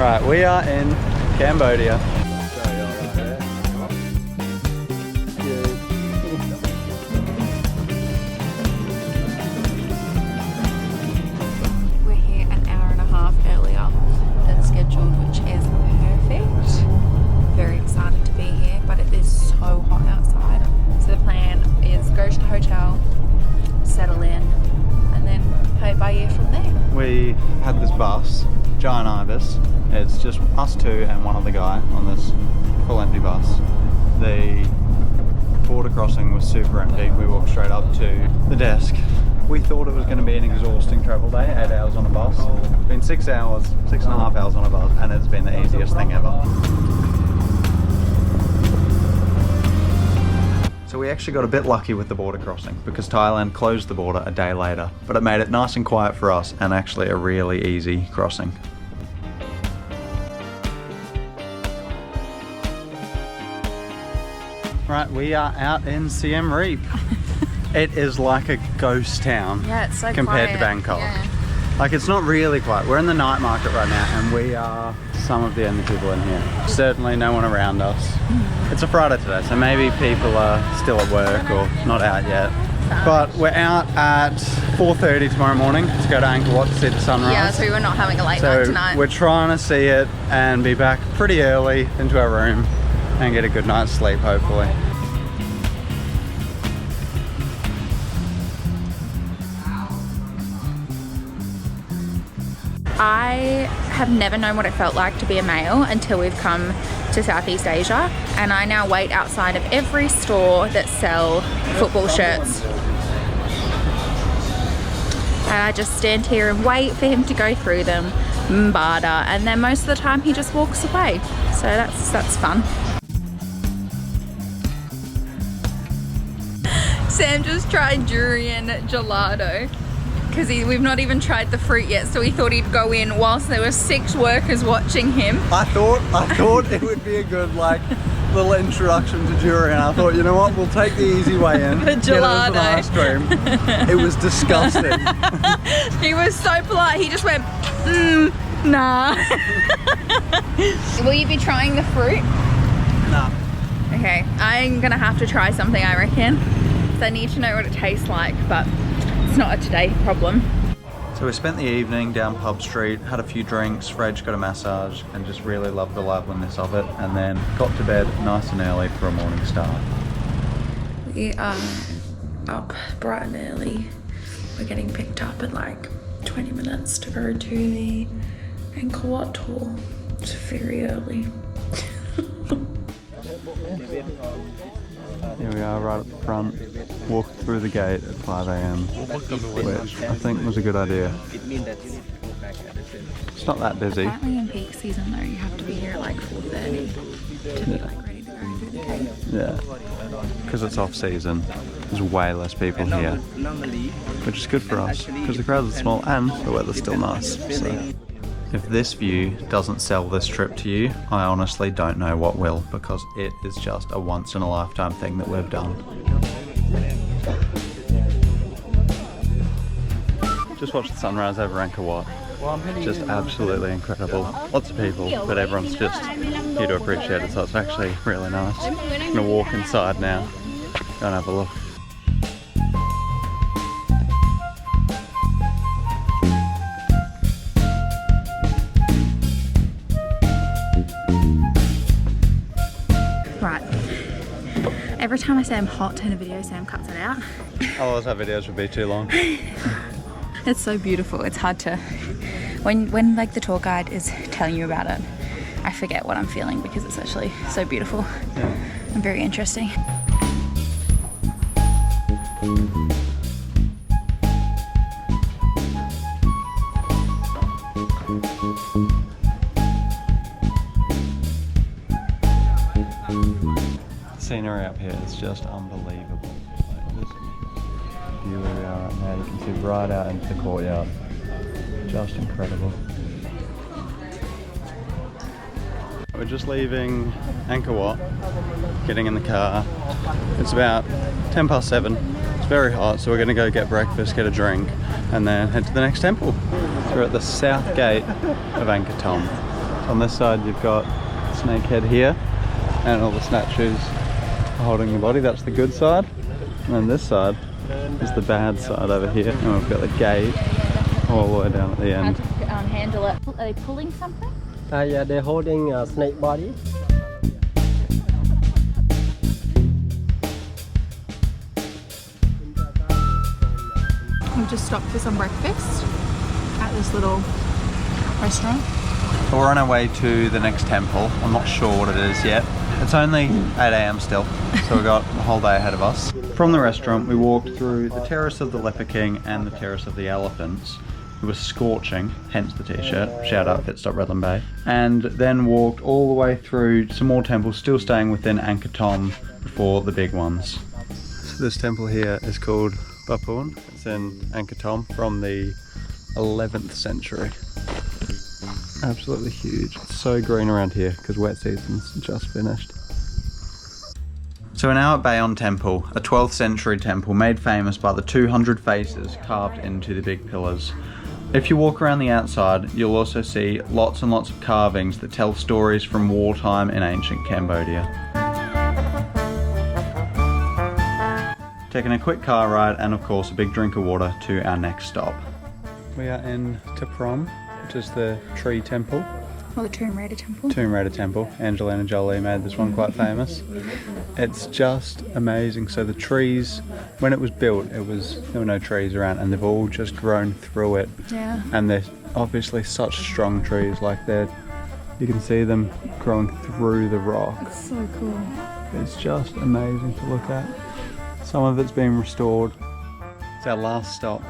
Right, we are in Cambodia. We're here an hour and a half earlier than scheduled, which is perfect. Very excited to be here, but it is so hot outside. So the plan is go to the hotel, settle in, and then pay by ear from there. We had this bus, giant ibis. It's just us two and one other guy on this full empty bus. The border crossing was super empty. We walked straight up to the desk. We thought it was going to be an exhausting travel day, 8 hours on a bus. It's been 6 hours, 6.5 hours on a bus, and it's been the easiest thing ever. So we actually got a bit lucky with the border crossing because Thailand closed the border a day later, but it made it nice and quiet for us and actually a really easy crossing. Right, we are out in Siem Reap. It is like a ghost town. Yeah, it's so compared quiet to Bangkok. Yeah. Like, it's not really quiet. We're in the night market right now and we are some of the only people in here. Certainly no one around us. It's a Friday today, so maybe people are still at work or not out yet. But we're out at 4:30 tomorrow morning to go to Angkor Wat to see the sunrise. Yeah, so we're not having a late night tonight. We're trying to see it and be back pretty early into our room and get a good night's sleep, hopefully. I have never known what it felt like to be a male until we've come to Southeast Asia, and I now wait outside of every store that sell football shirts. And I just stand here and wait for him to go through them, barter, and then most of the time he just walks away. So that's fun. Sam just tried durian gelato because we've not even tried the fruit yet, so he thought he'd go in whilst there were 6 workers watching him. I thought it would be a good little introduction to durian. I thought, you know what, we'll take the easy way in. The gelato. Get it as an ice cream. It was disgusting. He was so polite, he just went, nah. Will you be trying the fruit? Nah. Okay, I'm gonna have to try something, I reckon. So I need to know what it tastes like, but it's not a today problem. So we spent the evening down Pub Street, had a few drinks, Reg got a massage, and just really loved the liveliness of it, and then got to bed nice and early for a morning start. We are up bright and early. We're getting picked up in like 20 minutes to go to the Angkor Wat tour. It's very early. Here we are right at the front, walked through the gate at 5 AM, which I think was a good idea. It's not that busy. Apparently in peak season though, you have to be here at like 4:30 to be like ready to go through the gate. Yeah, because it's off season, there's way less people here, which is good for us, because the crowds are small and the weather's still nice. So. If this view doesn't sell this trip to you, I honestly don't know what will, because it is just a once-in-a-lifetime thing that we've done. Just watched the sunrise over Angkor Wat. Just absolutely incredible. Lots of people, but everyone's just here to appreciate it, so it's actually really nice. I'm going to walk inside now, go and have a look. Every time I say I'm hot in a video, Sam cuts it out. Otherwise our videos would be too long. It's so beautiful. It's hard to, when like the tour guide is telling you about it, I forget what I'm feeling because it's actually so beautiful and very interesting. Scenery up here is just unbelievable. Like this view where we are right now, you can see right out into the courtyard. Just incredible. We're just leaving Angkor Wat, getting in the car. It's about 10 past 7. It's very hot, so we're going to go get breakfast, get a drink, and then head to the next temple. So we're at the south gate of Angkor Thom. On this side you've got snake head here, and all the statues holding your body. That's the good side. And then this side is the bad side over here. And we've got the gate all the way down at the end. How to handle it? Are they pulling something? Yeah, they're holding a snake body. We've just stopped for some breakfast at this little restaurant. We're on our way to the next temple. I'm not sure what it is yet. It's only 8 AM still, so we've got a whole day ahead of us. From the restaurant, we walked through the Terrace of the Leper King and the Terrace of the Elephants. It was scorching, hence the t-shirt. Shout out Pit Stop Redland Bay. And then walked all the way through some more temples, still staying within Angkor Thom before the big ones. So this temple here is called Baphuon. It's in Angkor Thom from the 11th century. Absolutely huge. It's so green around here because wet season's just finished. So we're now at Bayon Temple, a 12th century temple made famous by the 200 faces carved into the big pillars. If you walk around the outside, you'll also see lots and lots of carvings that tell stories from wartime in ancient Cambodia. Taking a quick car ride and of course a big drink of water to our next stop. We are in Ta Prohm, which is the tree temple. Well, the Tomb Raider Temple. Tomb Raider Temple. Angelina Jolie made this one quite famous. It's just amazing. So the trees, when it was built, there were no trees around, and they've all just grown through it. Yeah. And they're obviously such strong trees, like you can see them growing through the rock. It's so cool. It's just amazing to look at. Some of it's been restored. It's our last stop.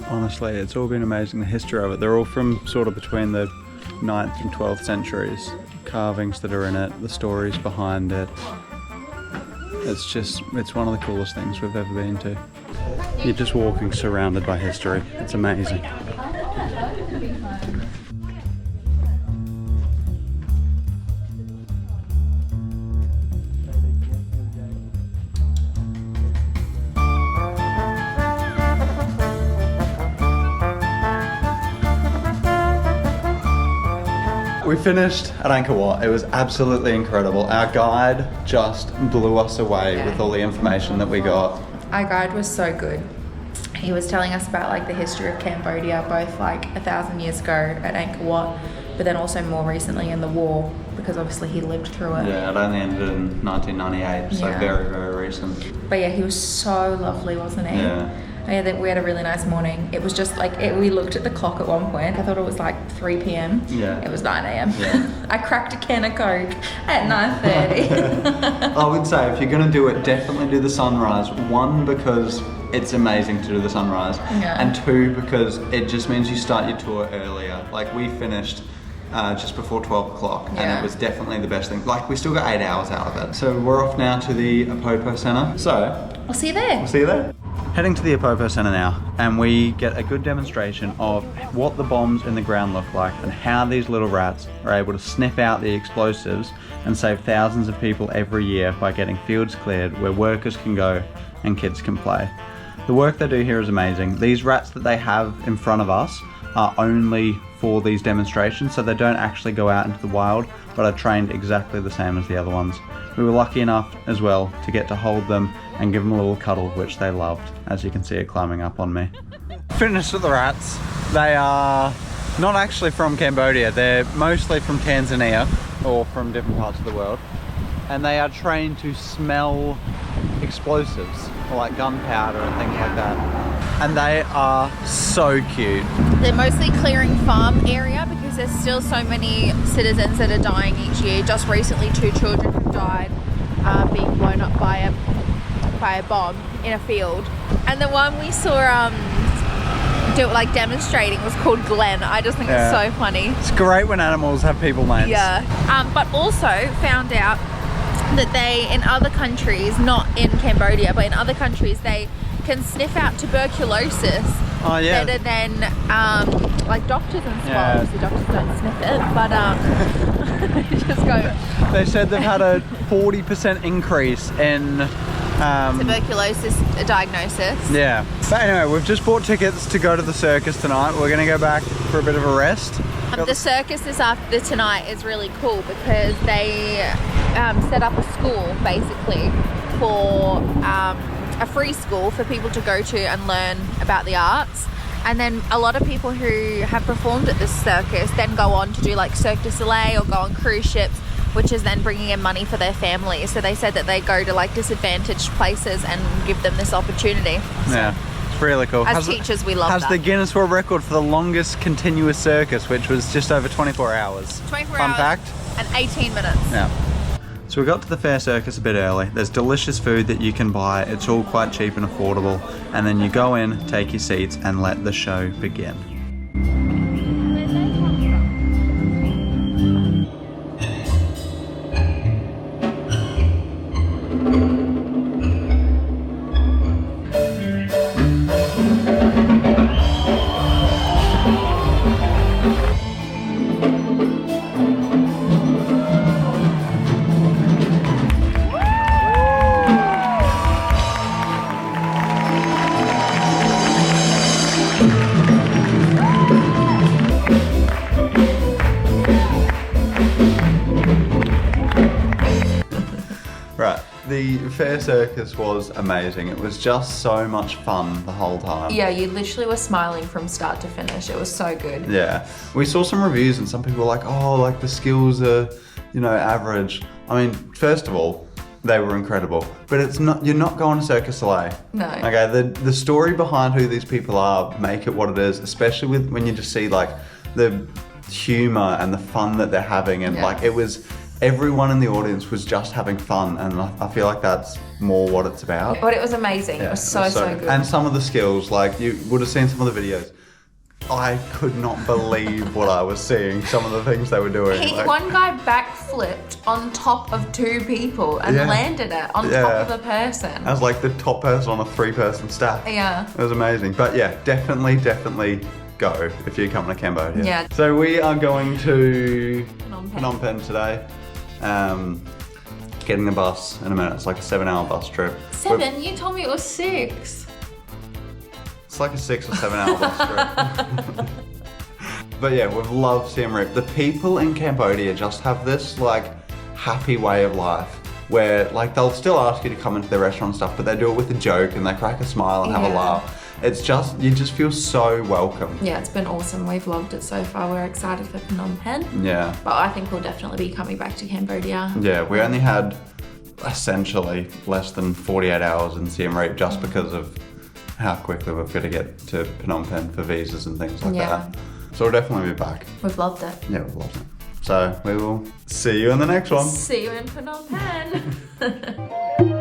Honestly, it's all been amazing, the history of it. They're all from sort of between the 9th and 12th centuries. Carvings that are in it, the stories behind it. It's one of the coolest things we've ever been to. You're just walking surrounded by history. It's amazing. We finished at Angkor Wat. It was absolutely incredible. Our guide just blew us away with all the information that we got. Our guide was so good. He was telling us about like the history of Cambodia, both like 1,000 years ago at Angkor Wat, but then also more recently in the war, because obviously he lived through it. Yeah, it only ended in 1998, so very, very recent. But yeah, he was so lovely, wasn't he? Yeah. Yeah, we had a really nice morning. It was just like, we looked at the clock at one point. I thought it was like 3 p.m. Yeah. It was 9 a.m. Yeah. I cracked a can of Coke at 9:30. I would say if you're going to do it, definitely do the sunrise. 1, because it's amazing to do the sunrise. Yeah. And 2, because it just means you start your tour earlier. Like we finished just before 12 o'clock and it was definitely the best thing. Like we still got 8 hours out of it. So we're off now to the APOPO Centre. So I'll see you there. We'll see you there. Heading to the APOPO Centre now, and we get a good demonstration of what the bombs in the ground look like and how these little rats are able to sniff out the explosives and save thousands of people every year by getting fields cleared where workers can go and kids can play. The work they do here is amazing. These rats that they have in front of us are only for these demonstrations, so they don't actually go out into the wild, but are trained exactly the same as the other ones. We were lucky enough as well to get to hold them and give them a little cuddle, which they loved, as you can see it climbing up on me. Finished with the rats. They are not actually from Cambodia, they're mostly from Tanzania or from different parts of the world, and they are trained to smell explosives, or like gunpowder and things like that. And they are so cute. They're mostly clearing farm area because there's still so many citizens that are dying each year. Just recently 2 children have died being blown up by a bomb in a field. And the one we saw demonstrating was called Glenn. I just think it's so funny. It's great when animals have people names. Yeah. But also found out that they, in other countries, not in Cambodia, but in other countries, they can sniff out tuberculosis better than like doctors and stuff. Obviously doctors don't sniff it, but just go. They said they've had a 40% increase in tuberculosis diagnosis. Yeah. But anyway, we've just bought tickets to go to the circus tonight. We're going to go back for a bit of a rest The circus tonight is really cool because they set up a school basically for a free school for people to go to and learn about the arts. And then a lot of people who have performed at this circus then go on to do like Cirque du Soleil or go on cruise ships, which is then bringing in money for their families. So they said that they go to like disadvantaged places and give them this opportunity. So yeah. Really cool. As teachers, we love that. Has the Guinness World Record for the longest continuous circus, which was just over 24 hours. 24 Fun hours fact. and 18 minutes. Yeah. So we got to the Phare Circus a bit early. There's delicious food that you can buy. It's all quite cheap and affordable. And then you go in, take your seats, and let the show begin. The Phare Circus was amazing. It was just so much fun the whole time. Yeah, you literally were smiling from start to finish. It was so good. Yeah. We saw some reviews and some people were like, oh, like the skills are, you know, average. I mean, first of all, they were incredible. But it's not, you're not going to Cirque du Soleil. No. Okay, the story behind who these people are make it what it is, especially when you just see like the humor and the fun that they're having, and like it was, everyone in the audience was just having fun, and I feel like that's more what it's about. But it was amazing. Yeah, it was so good. And some of the skills, like you would have seen some of the videos. I could not believe what I was seeing, some of the things they were doing. One guy backflipped on top of two people and landed it on top of a person. As like the top person on a 3-person stack. Yeah. It was amazing. But yeah, definitely go if you're coming to Cambodia. Yeah. So we are going to Phnom Penh today. Getting the bus in a minute. It's like a 7-hour bus trip. 7? You told me it was 6. It's like a 6 or 7-hour bus trip. But yeah, we've loved Siem Reap. The people in Cambodia just have this like happy way of life where like they'll still ask you to come into their restaurant and stuff, but they do it with a joke and they crack a smile and have a laugh. It's just, you just feel so welcome. Yeah, it's been awesome. We've loved it so far. We're excited for Phnom Penh. Yeah. But I think we'll definitely be coming back to Cambodia. Yeah, we only had essentially less than 48 hours in Siem Reap just because of how quickly we've got to get to Phnom Penh for visas and things like that. So we'll definitely be back. We've loved it. Yeah, we've loved it. So we will see you in the next one. See you in Phnom Penh.